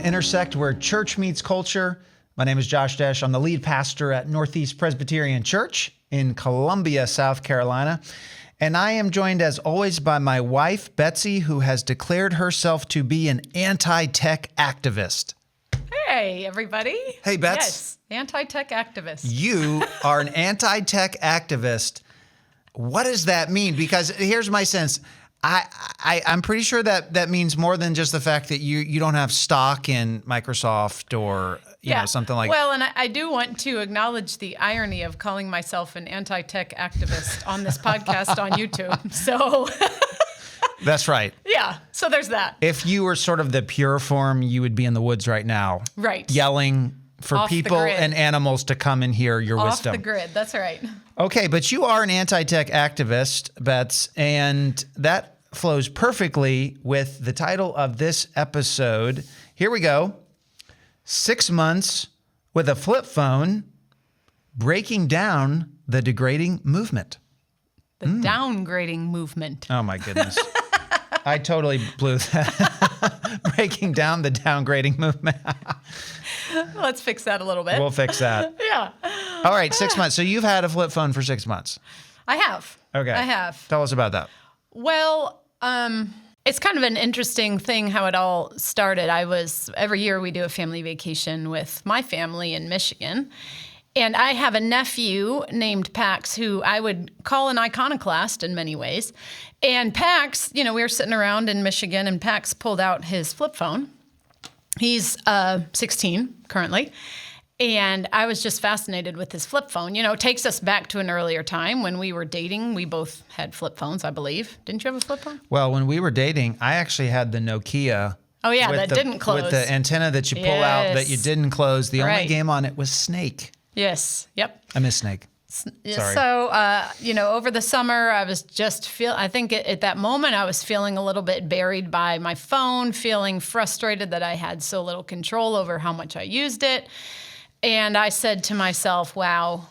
to intersect where church meets culture. My name is Josh Desch. I'm the lead pastor at Northeast Presbyterian Church in Columbia, South Carolina. And I am joined, as always, by my wife, Betsy, who has declared herself to be an anti-tech activist. Hey, everybody. Hey, Bets. Yes, anti-tech activist. You are an anti-tech activist. What does that mean? Because here's my sense. I'm pretty sure that means more than just the fact that you don't have stock in Microsoft or you know, something like that. Well, and I do want to acknowledge the irony of calling myself an anti-tech activist on this podcast on YouTube. So That's right. yeah, so there's that. If you were sort of the pure form, you would be in the woods right now. Right. Yelling for Off the people grid. and animals to come and hear your Off wisdom. the grid, that's right. Okay, but you are an anti-tech activist, Bets, and that flows perfectly with the title of this episode. Here we go. 6 months with a flip phone, breaking down the degrading movement. The downgrading movement. Oh my goodness. I totally blew that. Breaking down the downgrading movement. Let's fix that a little bit. We'll fix that. Yeah. All right, 6 months. So you've had a flip phone for 6 months. I have. Okay. I have. Tell us about that. Well, it's kind of an interesting thing how it all started. Every year we do a family vacation with my family in Michigan. And I have a nephew named Pax who I would call an iconoclast in many ways. And Pax, we were sitting around in Michigan and Pax pulled out his flip phone. He's 16 currently. And I was just fascinated with his flip phone. It takes us back to an earlier time when we were dating. We both had flip phones, I believe. Didn't you have a flip phone? Well, when we were dating, I actually had the Nokia. Oh, yeah, that didn't close. With the antenna that you pull out that you didn't close. The only game on it was Snake. Yes. Yep. I miss Snake. Sorry. So, over the summer, I was just I think at that moment, I was feeling a little bit buried by my phone, feeling frustrated that I had so little control over how much I used it. And I said to myself, wow,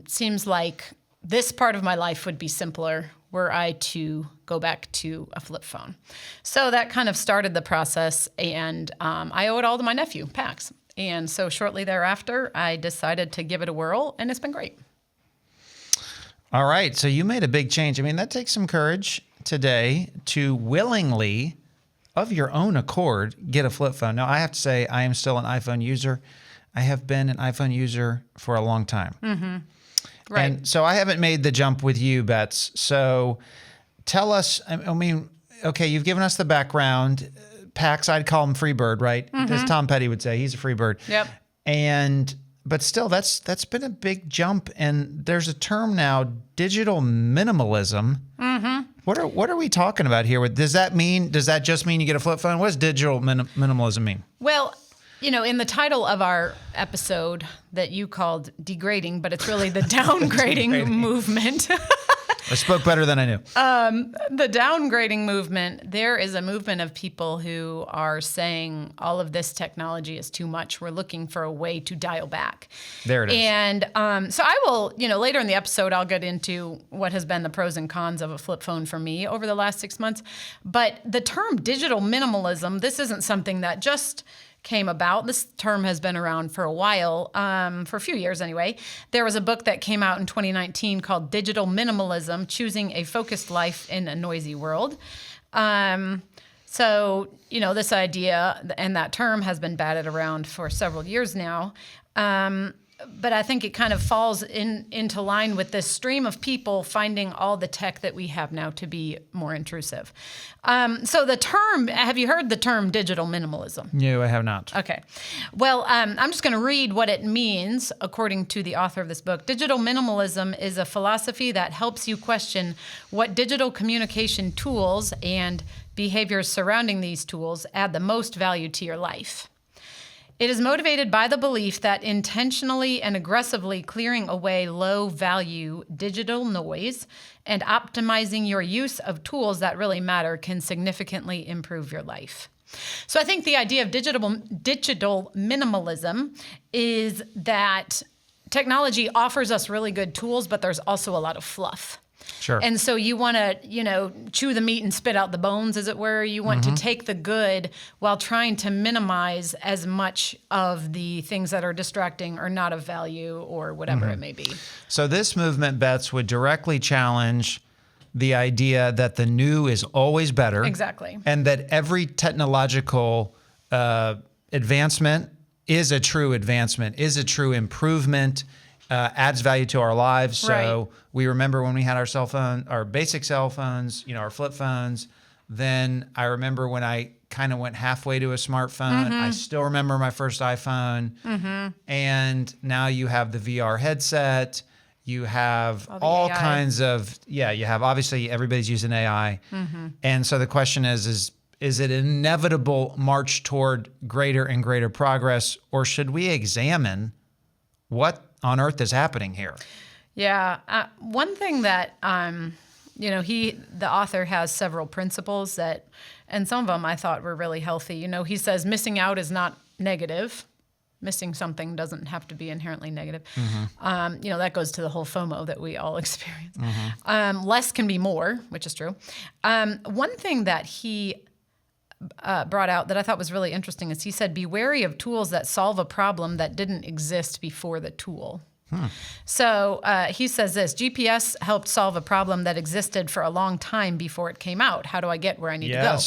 seems like this part of my life would be simpler were I to go back to a flip phone. So that kind of started the process, and I owe it all to my nephew, Pax. And so shortly thereafter, I decided to give it a whirl, and it's been great. All right. So you made a big change. I mean, that takes some courage today to willingly, of your own accord, get a flip phone. Now, I have to say, I am still an iPhone user. I have been an iPhone user for a long time. Mm-hmm. Right. And so I haven't made the jump with you, Bets. So tell us, okay, you've given us the background. Pax, I'd call him Freebird, right? Mm-hmm. As Tom Petty would say, he's a Freebird. Yep. But still, that's been a big jump. And there's a term now, digital minimalism. Mm-hmm. What are we talking about here? Does that just mean you get a flip phone? What does digital minimalism mean? Well, in the title of our episode that you called Degrading, but it's really the downgrading movement. I spoke better than I knew. The downgrading movement, there is a movement of people who are saying all of this technology is too much. We're looking for a way to dial back. There it is. And so I will, later in the episode, I'll get into what has been the pros and cons of a flip phone for me over the last 6 months. But the term digital minimalism, this isn't something that just came about. This term has been around for a while, for a few years anyway. There was a book that came out in 2019 called Digital Minimalism, Choosing a Focused Life in a Noisy World. So, this idea and that term has been batted around for several years now. But I think it kind of falls into line with this stream of people finding all the tech that we have now to be more intrusive. So the term, have you heard the term digital minimalism? No, I have not. Okay. Well, I'm just going to read what it means according to the author of this book. Digital minimalism is a philosophy that helps you question what digital communication tools and behaviors surrounding these tools add the most value to your life. It is motivated by the belief that intentionally and aggressively clearing away low-value digital noise and optimizing your use of tools that really matter can significantly improve your life. So I think the idea of digital minimalism is that technology offers us really good tools, but there's also a lot of fluff. Sure. And so you want to, chew the meat and spit out the bones, as it were. You want to take the good while trying to minimize as much of the things that are distracting or not of value or whatever it may be. So this movement, Bets, would directly challenge the idea that the new is always better. Exactly. And that every technological advancement is a true advancement, is a true improvement, adds value to our lives. So we remember when we had our cell phone, our basic cell phones, our flip phones. Then I remember when I kind of went halfway to a smartphone. I still remember my first iPhone. And now you have the VR headset. You have all kinds of, you have obviously everybody's using AI. And so the question is it an inevitable march toward greater and greater progress, or should we examine what on earth is happening here? Yeah. One thing that, the author has several principles that, and some of them I thought were really healthy. He says missing out is not negative. Missing something doesn't have to be inherently negative. That goes to the whole FOMO that we all experience. Less can be more, which is true. One thing that he brought out that I thought was really interesting is he said, be wary of tools that solve a problem that didn't exist before the tool. So he says this, GPS helped solve a problem that existed for a long time before it came out. How do I get where I need to go?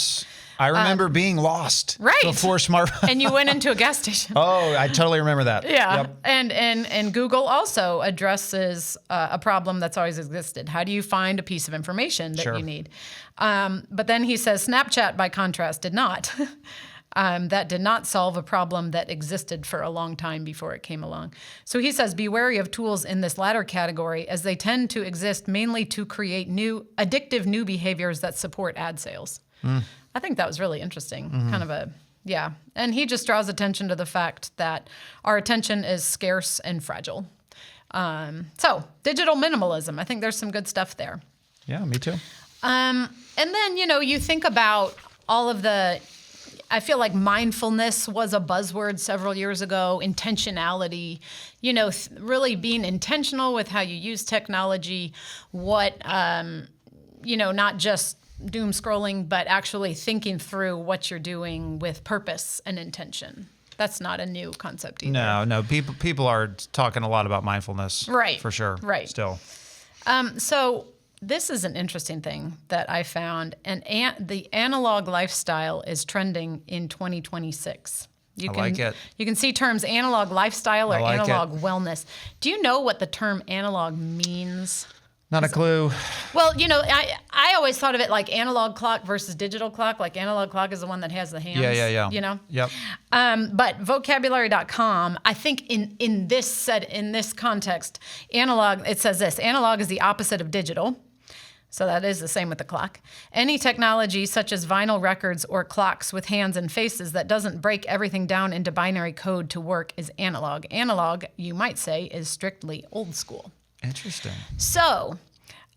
I remember being lost before smartphones. And you went into a gas station. Oh, I totally remember that. Yeah. Yep. And Google also addresses a problem that's always existed. How do you find a piece of information that you need? But then he says Snapchat, by contrast, did not. That did not solve a problem that existed for a long time before it came along. So he says, be wary of tools in this latter category, as they tend to exist mainly to create addictive new behaviors that support ad sales. I think that was really interesting. And he just draws attention to the fact that our attention is scarce and fragile. So digital minimalism, I think there's some good stuff there. Yeah, me too. And then, you think about all of I feel like mindfulness was a buzzword several years ago, intentionality, really being intentional with how you use technology, not just doom scrolling, but actually thinking through what you're doing with purpose and intention. That's not a new concept either. No. People are talking a lot about mindfulness. Right. For sure. Right. Still. So this is an interesting thing that I found. The analog lifestyle is trending in 2026. I like it. You can see terms analog lifestyle or analog wellness. Do you know what the term analog means? Not a clue. Well, I always thought of it like analog clock versus digital clock. Like analog clock is the one that has the hands. Yeah. Yep. But vocabulary.com, I think in this context, analog, it says this, analog is the opposite of digital. So that is the same with the clock. Any technology such as vinyl records or clocks with hands and faces that doesn't break everything down into binary code to work is analog. Analog, you might say, is strictly old school. Interesting. So,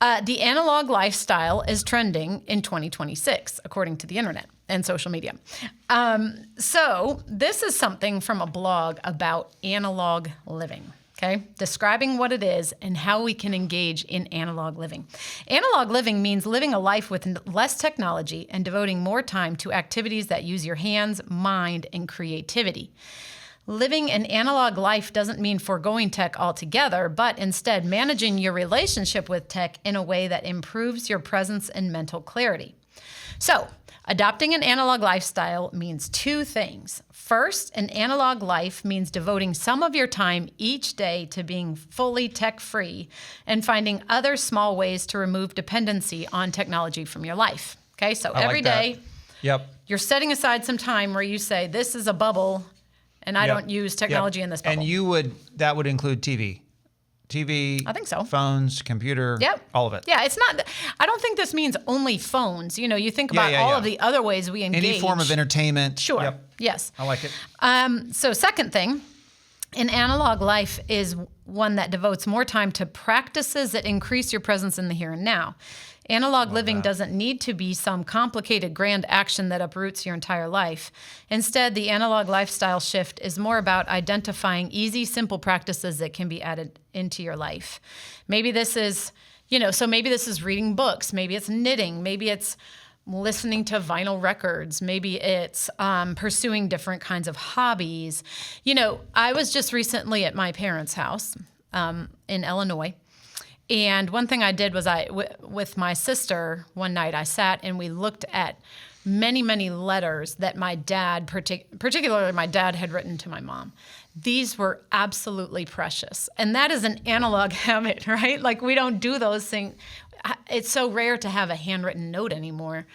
the analog lifestyle is trending in 2026, according to the internet and social media. So, this is something from a blog about analog living, okay? Describing what it is and how we can engage in analog living. Analog living means living a life with less technology and devoting more time to activities that use your hands, mind, and creativity. Living an analog life doesn't mean foregoing tech altogether, but instead managing your relationship with tech in a way that improves your presence and mental clarity. So, adopting an analog lifestyle means two things. First, an analog life means devoting some of your time each day to being fully tech-free and finding other small ways to remove dependency on technology from your life. Okay, so every day, you're setting aside some time where you say, this is a bubble, and I don't use technology in this bubble. And that would include TV. I think so. Phones, computer, all of it. Yeah, it's not, I don't think this means only phones. You think about all of the other ways we engage. Any form of entertainment. Sure. Yes. I like it. So second thing, an analog life is one that devotes more time to practices that increase your presence in the here and now. Analog living doesn't need to be some complicated grand action that uproots your entire life. Instead, the analog lifestyle shift is more about identifying easy, simple practices that can be added into your life. Maybe this is, So maybe this is reading books, maybe it's knitting, maybe it's listening to vinyl records, maybe it's pursuing different kinds of hobbies. I was just recently at my parents' house in Illinois. And one thing I did was with my sister one night, I sat and we looked at many, many letters that my dad, particularly my dad, had written to my mom. These were absolutely precious. And that is an analog habit, right? Like we don't do those things. It's so rare to have a handwritten note anymore.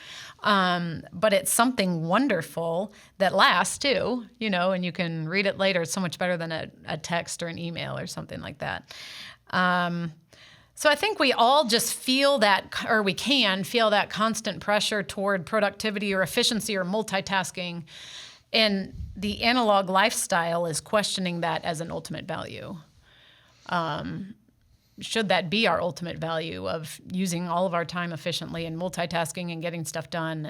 But it's something wonderful that lasts too, and you can read it later. It's so much better than a text or an email or something like that. So I think we all just feel that, or we can feel that constant pressure toward productivity or efficiency or multitasking. And the analog lifestyle is questioning that as an ultimate value. Should that be our ultimate value of using all of our time efficiently and multitasking and getting stuff done?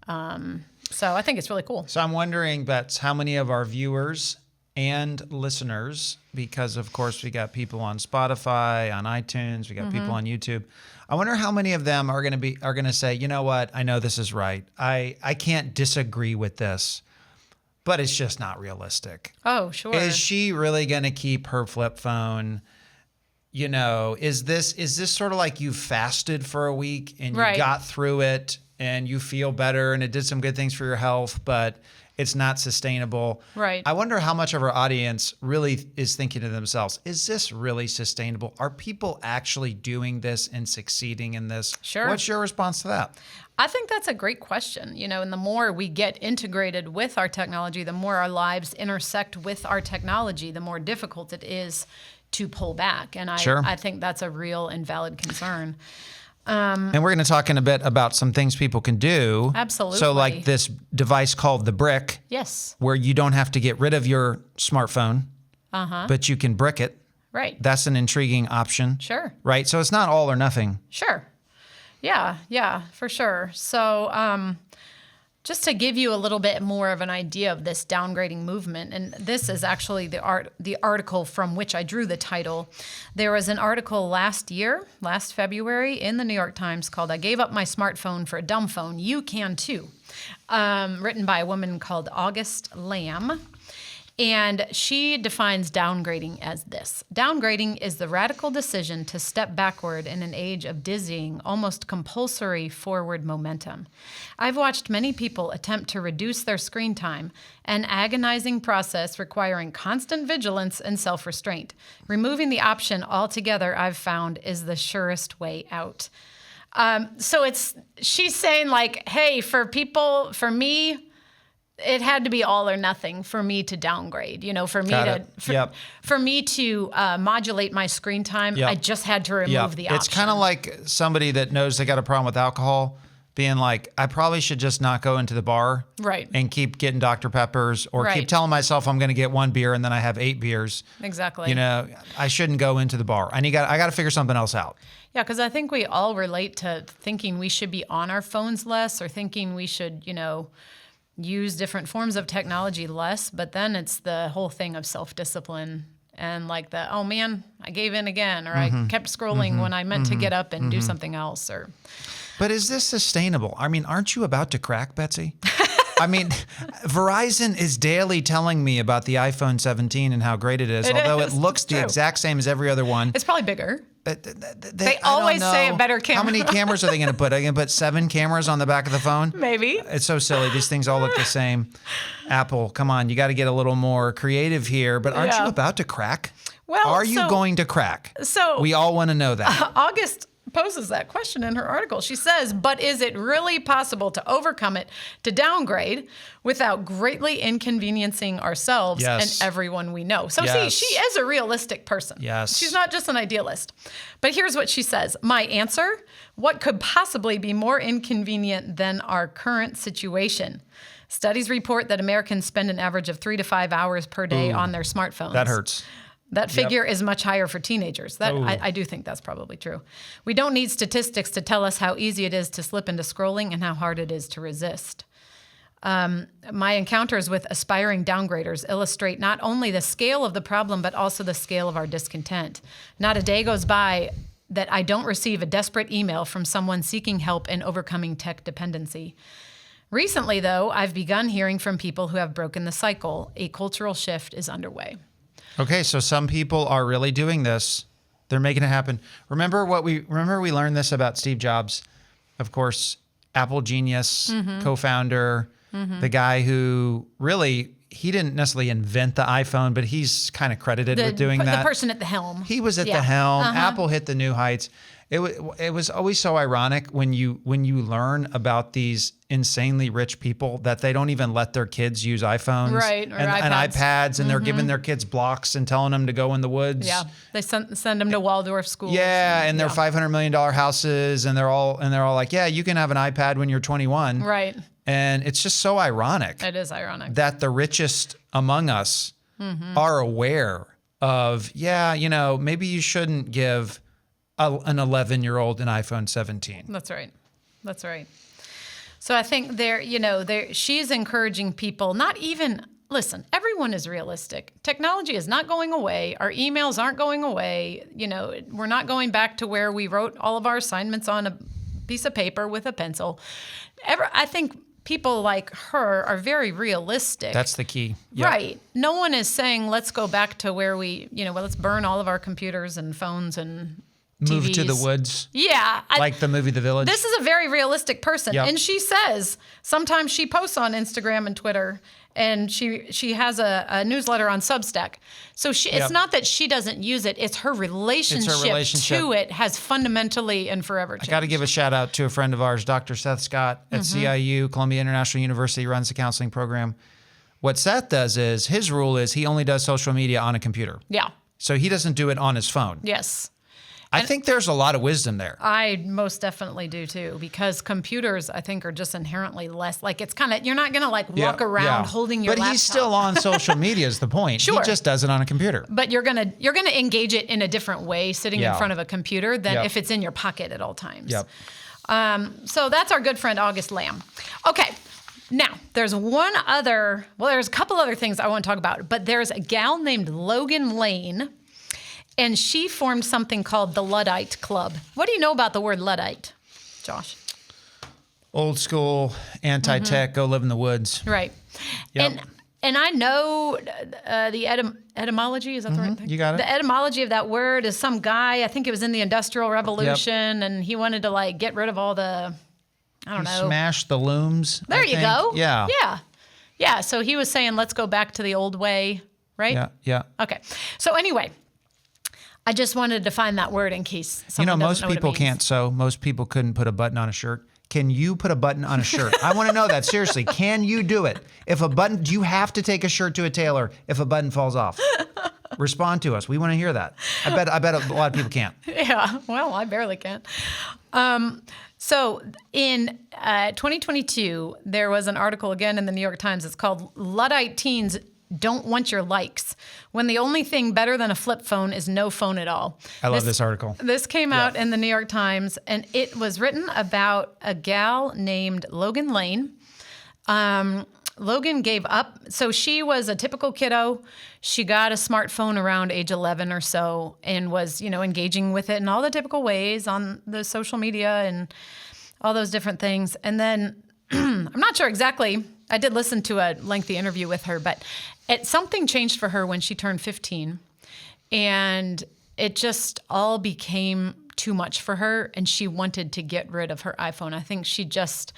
And so I think it's really cool. So I'm wondering, Bets, how many of our viewers and listeners, because of course we got people on Spotify, on iTunes, we got people on YouTube. I wonder how many of them are going to say, you know what, I know this is right. I can't disagree with this, but it's just not realistic. Oh, sure. Is she really going to keep her flip phone? Is this sort of like you fasted for a week and you got through it and you feel better and it did some good things for your health, but it's not sustainable. Right. I wonder how much of our audience really is thinking to themselves, is this really sustainable? Are people actually doing this and succeeding in this? Sure. What's your response to that? I think that's a great question, and the more we get integrated with our technology, the more our lives intersect with our technology, the more difficult it is to pull back. And I think that's a real and valid concern. And we're going to talk in a bit about some things people can do. Absolutely. So like this device called the Brick. Yes. Where you don't have to get rid of your smartphone, but you can brick it. Right. That's an intriguing option. Sure. Right? So it's not all or nothing. Sure. Yeah, for sure. So just to give you a little bit more of an idea of this downgrading movement, and this is actually the article from which I drew the title. There was an article last February, in the New York Times called "I Gave Up My Smartphone for a Dumb Phone. You Can Too," written by a woman called August Lamb. And she defines downgrading as this. Downgrading is the radical decision to step backward in an age of dizzying, almost compulsory forward momentum. I've watched many people attempt to reduce their screen time, an agonizing process requiring constant vigilance and self-restraint. Removing the option altogether, I've found, is the surest way out. So she's saying like, hey, for me, it had to be all or nothing for me to downgrade, for me to modulate my screen time. I just had to remove the option. It's kind of like somebody that knows they got a problem with alcohol being like, I probably should just not go into the bar and keep getting Dr. Peppers or keep telling myself I'm going to get one beer and then I have 8 beers. Exactly. I shouldn't go into the bar. I got to figure something else out. Yeah, because I think we all relate to thinking we should be on our phones less or thinking we should, use different forms of technology less, but then it's the whole thing of self-discipline and like oh man, I gave in again, or I kept scrolling when I meant to get up and do something else. But is this sustainable? I mean, aren't you about to crack, Betsy? I mean, Verizon is daily telling me about the iPhone 17 and how great it is, although it looks the exact same as every other one. It's probably bigger. They always say a better camera. How many cameras are they going to put? Are they going to put 7 cameras on the back of the phone? Maybe. It's so silly. These things all look the same. Apple, come on. You got to get a little more creative here. But aren't you about to crack? Well, are you going to crack? So we all want to know that. August poses that question in her article. She says, but is it really possible to overcome it, to downgrade without greatly inconveniencing ourselves and everyone we know? So see, she is a realistic person. Yes. She's not just an idealist. But here's what she says. My answer, what could possibly be more inconvenient than our current situation? Studies report that Americans spend an average of 3 to 5 hours per day on their smartphones. That hurts. That figure is much higher for teenagers. I do think that's probably true. We don't need statistics to tell us how easy it is to slip into scrolling and how hard it is to resist. My encounters with aspiring downgraders illustrate not only the scale of the problem, but also the scale of our discontent. Not a day goes by that I don't receive a desperate email from someone seeking help in overcoming tech dependency. Recently, though, I've begun hearing from people who have broken the cycle. A cultural shift is underway. Okay, so some people are really doing this. They're making it happen. Remember we learned this about Steve Jobs, of course, Apple genius, co-founder, the guy who really, he didn't necessarily invent the iPhone, but he's kind of credited with doing that. The person at the helm. He was at the helm. Apple hit the new heights. It was always so ironic when you learn about these insanely rich people that they don't even let their kids use iPhones, right, or and iPads, and they're giving their kids blocks and telling them to go in the woods. Yeah, they send them to Waldorf schools. Yeah, and they're $500 million houses, and they're all like, yeah, you can have an iPad when you're 21. Right. And it's just so ironic. It is ironic that the richest among us are aware of, maybe you shouldn't give an 11-year-old an iPhone 17. That's right. That's right. So I think she's encouraging people, listen, everyone is realistic. Technology is not going away. Our emails aren't going away. We're not going back to where we wrote all of our assignments on a piece of paper with a pencil. I think people like her are very realistic. That's the key. Yep. Right. No one is saying, let's go back to where let's burn all of our computers and phones and Move TVs. to the woods. Yeah. Like the movie The Village. This is a very realistic person. Yep. And she says, sometimes she posts on Instagram and Twitter, and she has a newsletter on Substack. So it's not that she doesn't use it, it's her relationship to it has fundamentally and forever changed. I got to give a shout out to a friend of ours, Dr. Seth Scott at CIU, Columbia International University, runs the counseling program. What Seth does is, his rule is he only does social media on a computer. Yeah. So he doesn't do it on his phone. Yes. I think there's a lot of wisdom there. I most definitely do too, because computers, I think, are just inherently less, it's kind of, you're not going to walk around holding your laptop. But he's still on social media is the point. Sure. He just does it on a computer. But you're going to engage it in a different way sitting in front of a computer than if it's in your pocket at all times. Yep. So that's our good friend, August Lamb. Okay. Now, there's there's a couple other things I want to talk about, but there's a gal named Logan Lane, and she formed something called the Luddite Club. What do you know about the word Luddite, Josh? Old school, anti-tech, go live in the woods. Right. Yep. And I know the etymology, is that the right thing? You got it. The etymology of that word is some guy, I think it was in the Industrial Revolution, and he wanted to get rid of all the, I don't know. Smash the looms. There you go. Yeah. Yeah. Yeah. So he was saying, let's go back to the old way, right? Yeah. Yeah. Okay. So anyway, I just wanted to define that word in case someone most doesn't know people what it means. can't sew. Most people couldn't put a button on a shirt. Can you put a button on a shirt? I want to know that. Seriously, can you do it? Do you have to take a shirt to a tailor if a button falls off? Respond to us. We want to hear that. I bet a lot of people can't. Yeah, well, I barely can. So in 2022, there was an article again in the New York Times. It's called Luddite Teens Don't Want Your Likes, when the only thing better than a flip phone is no phone at all. I love this article. This came out in the New York Times, and it was written about a gal named Logan Lane. Logan gave up. So she was a typical kiddo. She got a smartphone around age 11 or so and was, engaging with it in all the typical ways on the social media and all those different things. And then I'm not sure exactly. I did listen to a lengthy interview with her, but something changed for her when she turned 15. And it just all became too much for her, and she wanted to get rid of her iPhone. I think she just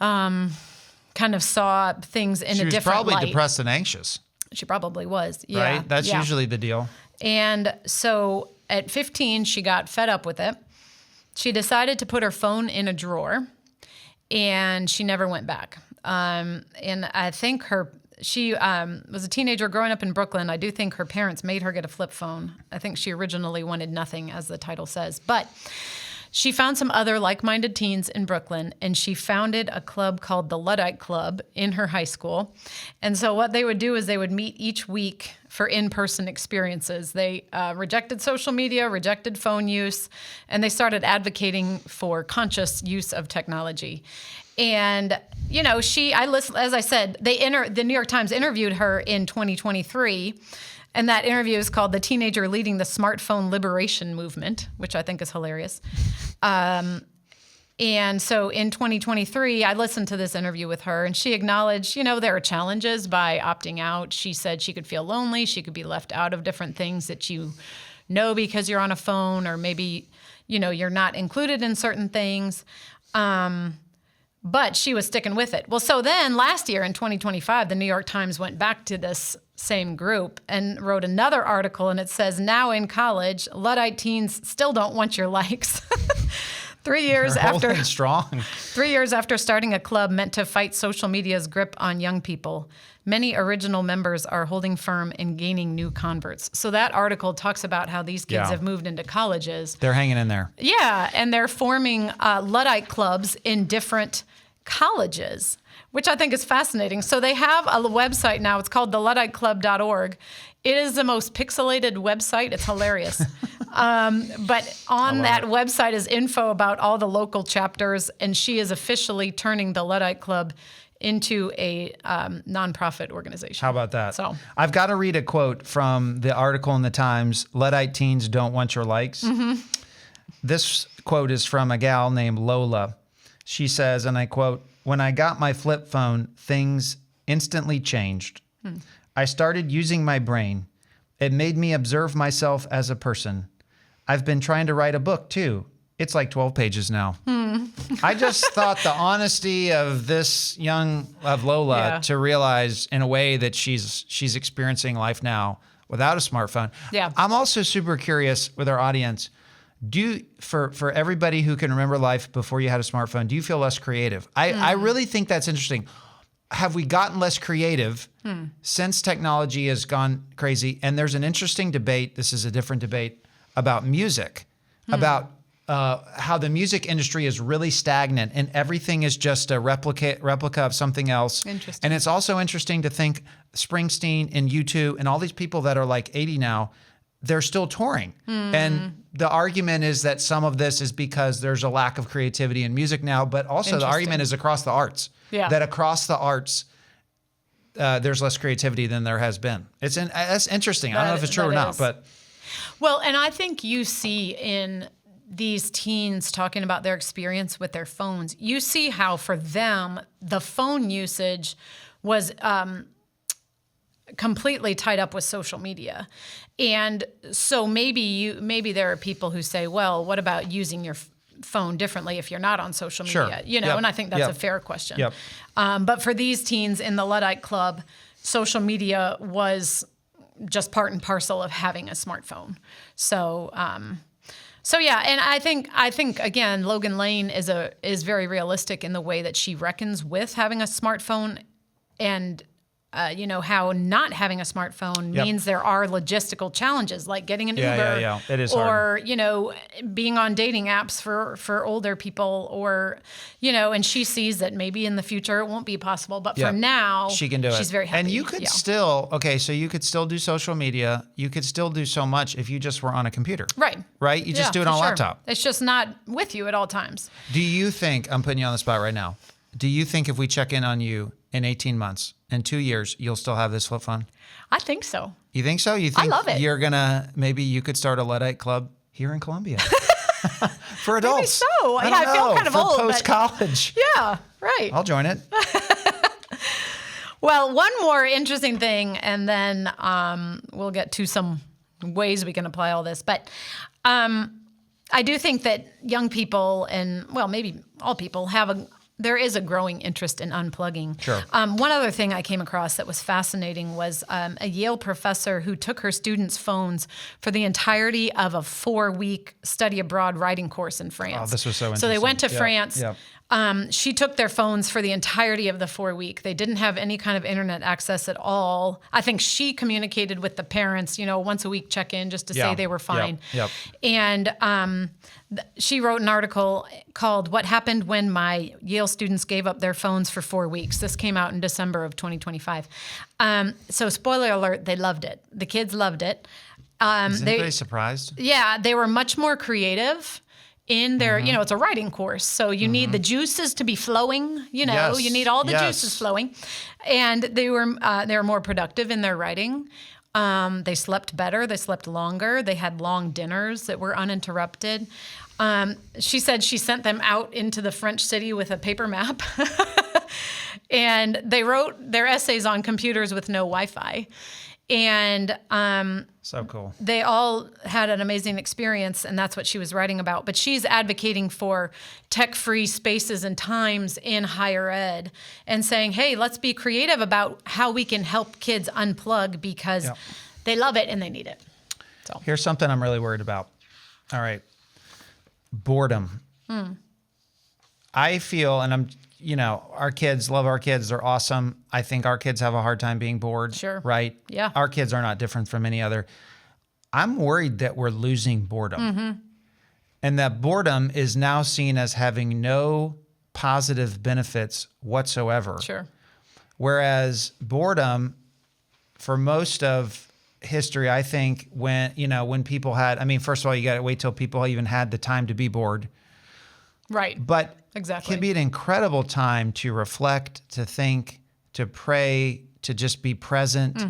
kind of saw things in a different light. She was probably depressed and anxious. She probably was, yeah. Right? That's usually the deal. And so at 15, she got fed up with it. She decided to put her phone in a drawer, and she never went back. And I think she was a teenager growing up in Brooklyn. I do think her parents made her get a flip phone. I think she originally wanted nothing, as the title says. But she found some other like-minded teens in Brooklyn, and she founded a club called the Luddite Club in her high school. And so what they would do is they would meet each week for in-person experiences. They rejected social media, rejected phone use, and they started advocating for conscious use of technology. And, as I said, the New York Times interviewed her in 2023 And that interview is called "The Teenager Leading the Smartphone Liberation Movement," which I think is hilarious. And so in 2023, I listened to this interview with her, and she acknowledged, there are challenges by opting out. She said she could feel lonely. She could be left out of different things that you know because you're on a phone, or maybe, you're not included in certain things. But she was sticking with it. Well, so then last year in 2025, the New York Times went back to this same group and wrote another article, and it says, "Now in college, Luddite teens still don't want your likes." 3 years after strong. 3 years after starting a club meant to fight social media's grip on young people, many original members are holding firm and gaining new converts. So that article talks about how these kids have moved into colleges. They're hanging in there. Yeah, and they're forming Luddite clubs in different colleges, which I think is fascinating. So they have a website now. It's called theludditeclub.org. It is the most pixelated website. It's hilarious. But on that website is info about all the local chapters, and she is officially turning the Luddite Club into a nonprofit organization. How about that? So I've got to read a quote from the article in the Times, "Luddite Teens Don't Want Your Likes." Mm-hmm. This quote is from a gal named Lola. She says, and I quote, "When I got my flip phone, things instantly changed. I started using my brain. It made me observe myself as a person. I've been trying to write a book too. It's like 12 pages now." I just thought the honesty of Lola to realize in a way that she's experiencing life now without a smartphone. Yeah. I'm also super curious with our audience. For everybody who can remember life before you had a smartphone, do you feel less creative? I really think that's interesting. Have we gotten less creative since technology has gone crazy? And there's an interesting debate. This is a different debate about music, about how the music industry is really stagnant and everything is just a replica of something else. Interesting. And it's also interesting to think Springsteen and U2 and all these people that are like 80 now, they're still touring. And the argument is that some of this is because there's a lack of creativity in music now, but also the argument is across the arts. Yeah. That across the arts, there's less creativity than there has been. That's interesting. I don't know if it's true or not, but. Well, and I think you see in these teens talking about their experience with their phones, you see how for them, the phone usage was completely tied up with social media. And so maybe there are people who say, well, what about using your phone differently if you're not on social media? Sure. And I think that's a fair question. Yep. But for these teens in the Luddite Club, social media was just part and parcel of having a smartphone. So yeah, and I think again, Logan Lane is very realistic in the way that she reckons with having a smartphone, and how not having a smartphone means there are logistical challenges like getting an Uber. Yeah. It is or, hard. Being on dating apps for older people, or, and she sees that maybe in the future it won't be possible. But for now, she can do it. She's very happy. And you could still, so you could still do social media. You could still do so much if you just were on a computer. Right. Right? You just do it on a laptop. It's just not with you at all times. Do you think, I'm putting you on the spot right now, do you think if we check in on you in 18 months, in 2 years, you'll still have this flip phone? I think so. You think so? You think I love it. Maybe you could start a Luddite club here in Columbia for adults? Maybe so. I feel kind of old. Post-college. Yeah, right. I'll join it. Well, one more interesting thing, and then we'll get to some ways we can apply all this. But I do think that young people, and maybe all people, there is a growing interest in unplugging. Sure. One other thing I came across that was fascinating was a Yale professor who took her students' phones for the entirety of a 4-week study abroad writing course in France. Oh, this was so interesting. So they went to France. Yeah. She took their phones for the entirety of the 4-week. They didn't have any kind of internet access at all. I think she communicated with the parents, once a week check-in just to say they were fine. Yep. And she wrote an article called "What Happened When My Yale Students Gave Up Their Phones for 4 Weeks." This came out in December of 2025. So spoiler alert, they loved it. The kids loved it. Is anybody surprised? Yeah, they were much more creative in their, it's a writing course. So you need the juices to be flowing, Yes. you need all the Yes. juices flowing. And they were more productive in their writing. They slept better. They slept longer. They had long dinners that were uninterrupted. She said she sent them out into the French city with a paper map. And they wrote their essays on computers with no Wi-Fi. And So cool. they all had an amazing experience, and that's what she was writing about. But she's advocating for tech-free spaces and times in higher ed and saying, hey, let's be creative about how we can help kids unplug because they love it and they need it. So Here's something I'm really worried about. All right. Boredom. I feel, and our kids love our kids. They're awesome. I think our kids have a hard time being bored. Sure. Right? Yeah. Our kids are not different from any other. I'm worried that we're losing boredom. And that boredom is now seen as having no positive benefits whatsoever. Sure. Whereas boredom, for most of history, I think when people had, first of all, you got to wait till people even had the time to be bored. Right. But exactly. it can be an incredible time to reflect, to think, to pray, to just be present.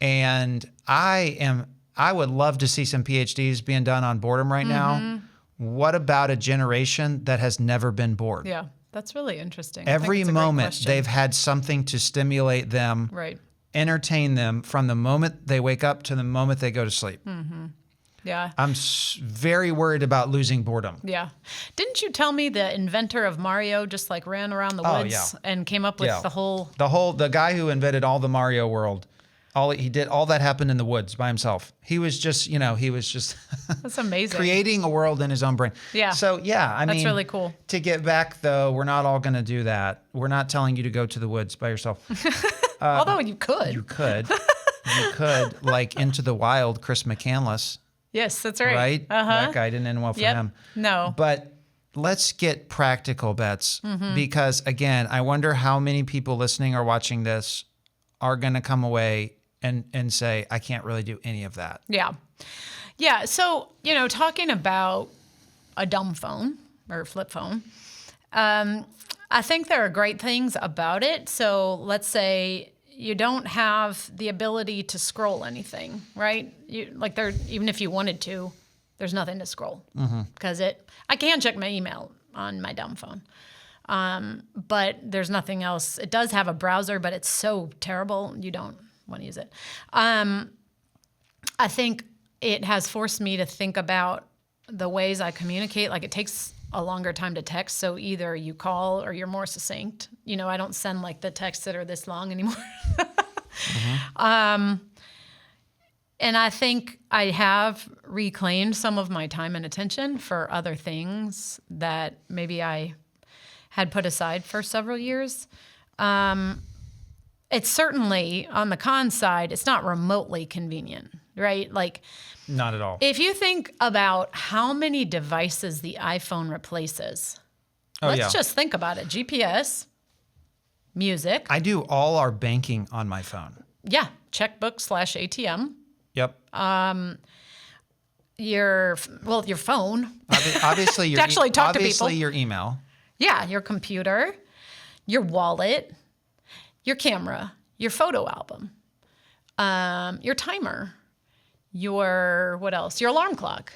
And I would love to see some PhDs being done on boredom right now. What about a generation that has never been bored? Yeah, that's really interesting. Every moment they've had something to stimulate them, right, entertain them from the moment they wake up to the moment they go to sleep. Yeah. I'm very worried about losing boredom. Yeah. Didn't you tell me the inventor of Mario just like ran around the woods and came up with the guy who invented all the Mario world? All that happened in the woods by himself. He was just That's amazing. creating a world in his own brain. Yeah. So that's really cool. To get back though, we're not all going to do that. We're not telling you to go to the woods by yourself. Although you could. You could, like Into the Wild, Chris McCandless. Yes, that's right. Right? That guy didn't end well for him. No. But let's get practical, Bets, because again, I wonder how many people listening or watching this are going to come away and say, I can't really do any of that. Yeah. Yeah. So, talking about a dumb phone or flip phone, I think there are great things about it. So let's say you don't have the ability to scroll anything, right? Even if you wanted to, there's nothing to scroll because I can check my email on my dumb phone. But there's nothing else. It does have a browser, but it's so terrible you don't want to use it. I think it has forced me to think about the ways I communicate. Like it takes a longer time to text, so either you call or you're more succinct. I don't send like the texts that are this long anymore. And I think I have reclaimed some of my time and attention for other things that maybe I had put aside for several years. It's certainly, on the con side, it's not remotely convenient, right? Like, not at all. if you think about how many devices the iPhone replaces, let's just think about it. GPS, music. I do all our banking on my phone. Yeah, checkbook/ATM. Yep. Your phone. Obviously, to actually talk to people. Your email. Yeah, your computer, your wallet, your camera, your photo album, your timer, what else? Your alarm clock,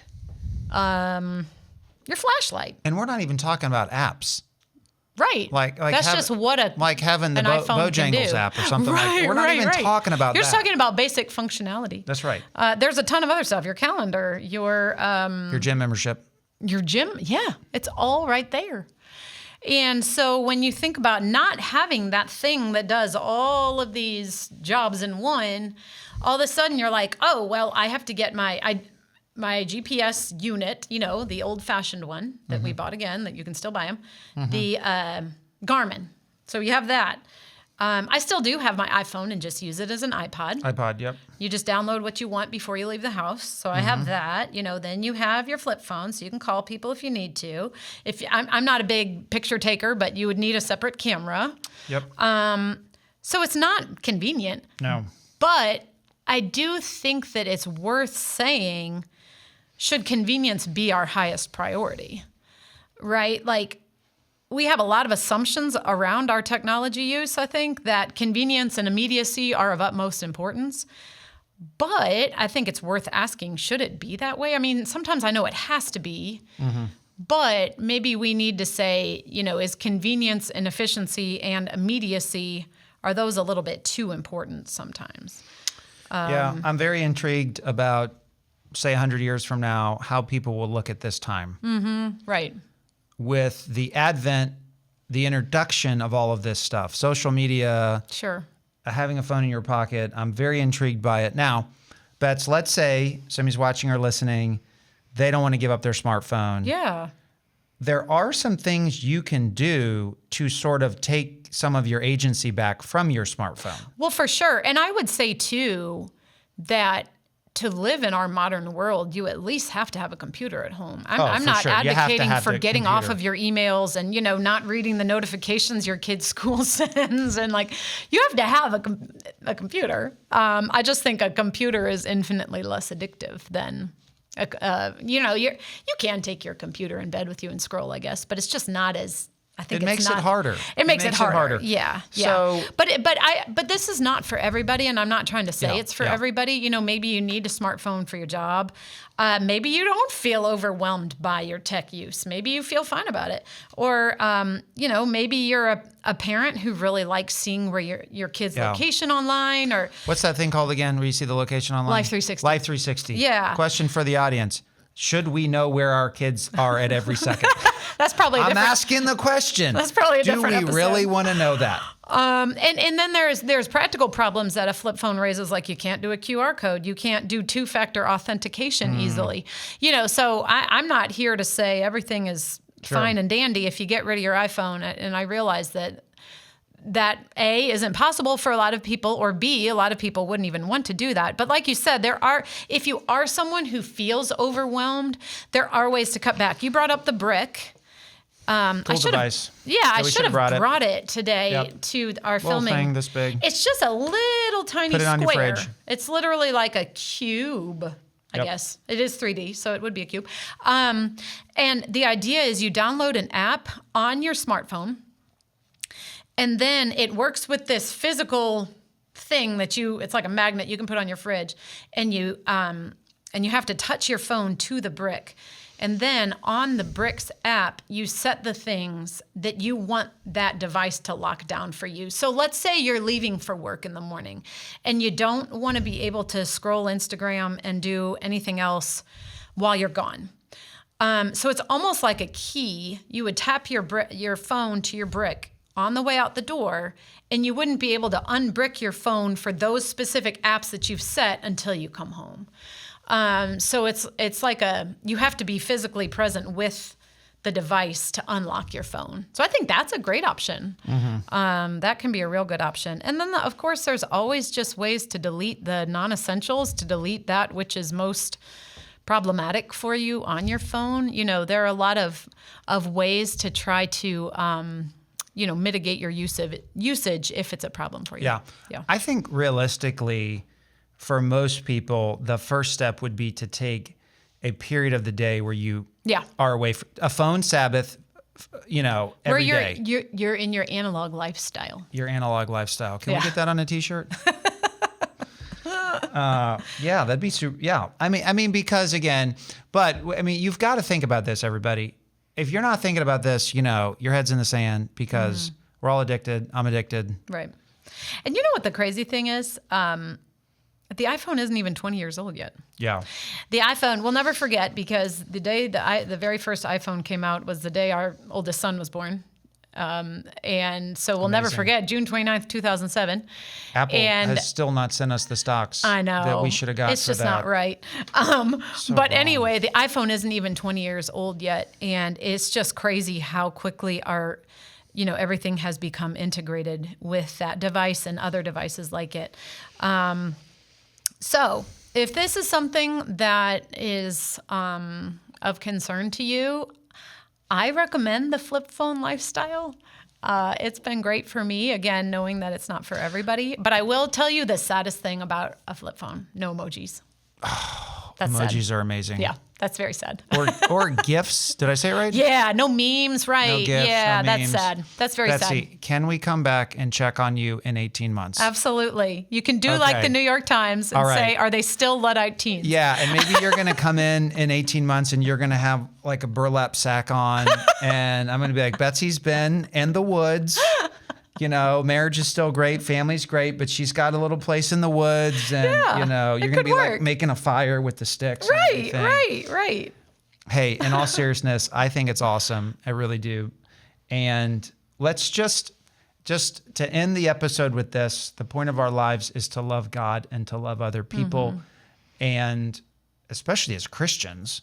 your flashlight. And we're not even talking about apps. Right. That's just what having the Bojangles app or something right, like that. We're not even talking about that. You're just talking about basic functionality. That's right. There's a ton of other stuff. Your calendar, your gym membership. Your gym. Yeah, it's all right there. And so when you think about not having that thing that does all of these jobs in one, all of a sudden you're like, oh, well, I have to get my GPS unit, the old-fashioned one that we bought again, that you can still buy them, the Garmin. So you have that. I still do have my iPhone and just use it as an iPod. Yep. You just download what you want before you leave the house. So I have that. Then you have your flip phone, so you can call people if you need to. I'm not a big picture taker, but you would need a separate camera. Yep. So it's not convenient. No. But I do think that it's worth saying, should convenience be our highest priority, right? Like, we have a lot of assumptions around our technology use, I think, that convenience and immediacy are of utmost importance. But I think it's worth asking, should it be that way? I mean, sometimes I know it has to be, but maybe we need to say, is convenience and efficiency and immediacy, are those a little bit too important sometimes? Yeah, I'm very intrigued about, say, 100 years from now, how people will look at this time. Right. With the advent, the introduction of all of this stuff, social media, Sure. having a phone in your pocket, I'm very intrigued by it. Now, Bets, let's say somebody's watching or listening, they don't want to give up their smartphone. Yeah. There are some things you can do to sort of take some of your agency back from your smartphone. Well, for sure. And I would say, too, that to live in our modern world, you at least have to have a computer at home. I'm not sure. advocating for the getting off computer. of your emails and, not reading the notifications your kid's school sends. And you have to have a computer. I just think a computer is infinitely less addictive than, you can take your computer in bed with you and scroll, I guess, but it's just not as, I think It makes it harder. It makes it harder. Yeah. So, but this is not for everybody, and I'm not trying to say it's for yeah. everybody. Maybe you need a smartphone for your job. Maybe you don't feel overwhelmed by your tech use. Maybe you feel fine about it. Or maybe you're a parent who really likes seeing where your kid's location online. Or what's that thing called again where you see the location online? Life 360. Life 360. Yeah. Question for the audience. Should we know where our kids are at every second? That's probably I'm asking the question. That's probably a different Do we really want to know that? And then there's practical problems that a flip phone raises, like you can't do a QR code, you can't do two-factor authentication easily. So I'm not here to say everything is fine and dandy if you get rid of your iPhone. And I realize that A, isn't possible for a lot of people, or B, a lot of people wouldn't even want to do that. But like you said, if you are someone who feels overwhelmed, there are ways to cut back. You brought up the brick. Cool device. I should have brought it today to our filming. Little thing this big. It's just a little tiny Put it on your square. fridge. It's literally like a cube. I guess. It is 3D, so it would be a cube. And the idea is you download an app on your smartphone, and then it works with this physical thing it's like a magnet you can put on your fridge, and you have to touch your phone to the brick. And then on the Bricks app, you set the things that you want that device to lock down for you. So let's say you're leaving for work in the morning and you don't want to be able to scroll Instagram and do anything else while you're gone. So it's almost like a key. You would tap your phone to your brick on the way out the door, and you wouldn't be able to unbrick your phone for those specific apps that you've set until you come home. So it's like you have to be physically present with the device to unlock your phone. So I think that's a great option. That can be a real good option. And then, of course, there's always just ways to delete the non-essentials, to delete that which is most problematic for you on your phone. There are a lot of ways to try to mitigate your usage if it's a problem for you. Yeah. I think realistically, for most people, the first step would be to take a period of the day where you are away from a phone Sabbath, every day. You're in your analog lifestyle. Your analog lifestyle. Can we get that on a t-shirt? That'd be super. Yeah. I mean, because again, you've got to think about this, everybody. If you're not thinking about this, your head's in the sand because we're all addicted. I'm addicted. Right. And you know what the crazy thing is? The iPhone isn't even 20 years old yet. Yeah. The iPhone, we'll never forget, because the day the very first iPhone came out was the day our oldest son was born. And so we'll never forget, June 29th, 2007. Apple has still not sent us the stocks I know that we should have got. It's for just that. not right. But anyway, the iPhone isn't even 20 years old yet. And it's just crazy how quickly everything has become integrated with that device and other devices like it. So if this is something that is of concern to you, I recommend the flip phone lifestyle. It's been great for me, again, knowing that it's not for everybody. But I will tell you the saddest thing about a flip phone: no emojis. Emojis are amazing. Yeah, That's very sad. or gifts. Did I say it right? Yeah, no memes, right? No gifts, yeah, no that's memes. sad. That's very Betsy, sad. can we come back and check on you in 18 months? Absolutely. You can do like Okay. the New York Times and All right. say, are they still Luddite teens? Yeah, and maybe you're going to come in 18 months and you're going to have like a burlap sack on and I'm going to be like, Betsy's been in the woods. You know, marriage is still great, family's great, but she's got a little place in the woods and, Yeah, you know, you're it going to be could like work. making a fire with the sticks. and Right, everything. right. Hey, in all seriousness, I think it's awesome. I really do. And let's just to end the episode with this, the point of our lives is to love God and to love other people. And especially as Christians,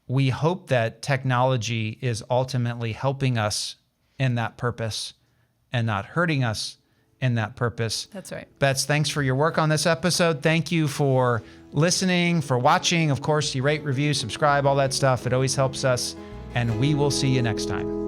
we hope that technology is ultimately helping us in that purpose and not hurting us in that purpose. That's right. Bets, thanks for your work on this episode. Thank you for listening, for watching. Of course, you rate, review, subscribe, all that stuff. It always helps us. And we will see you next time.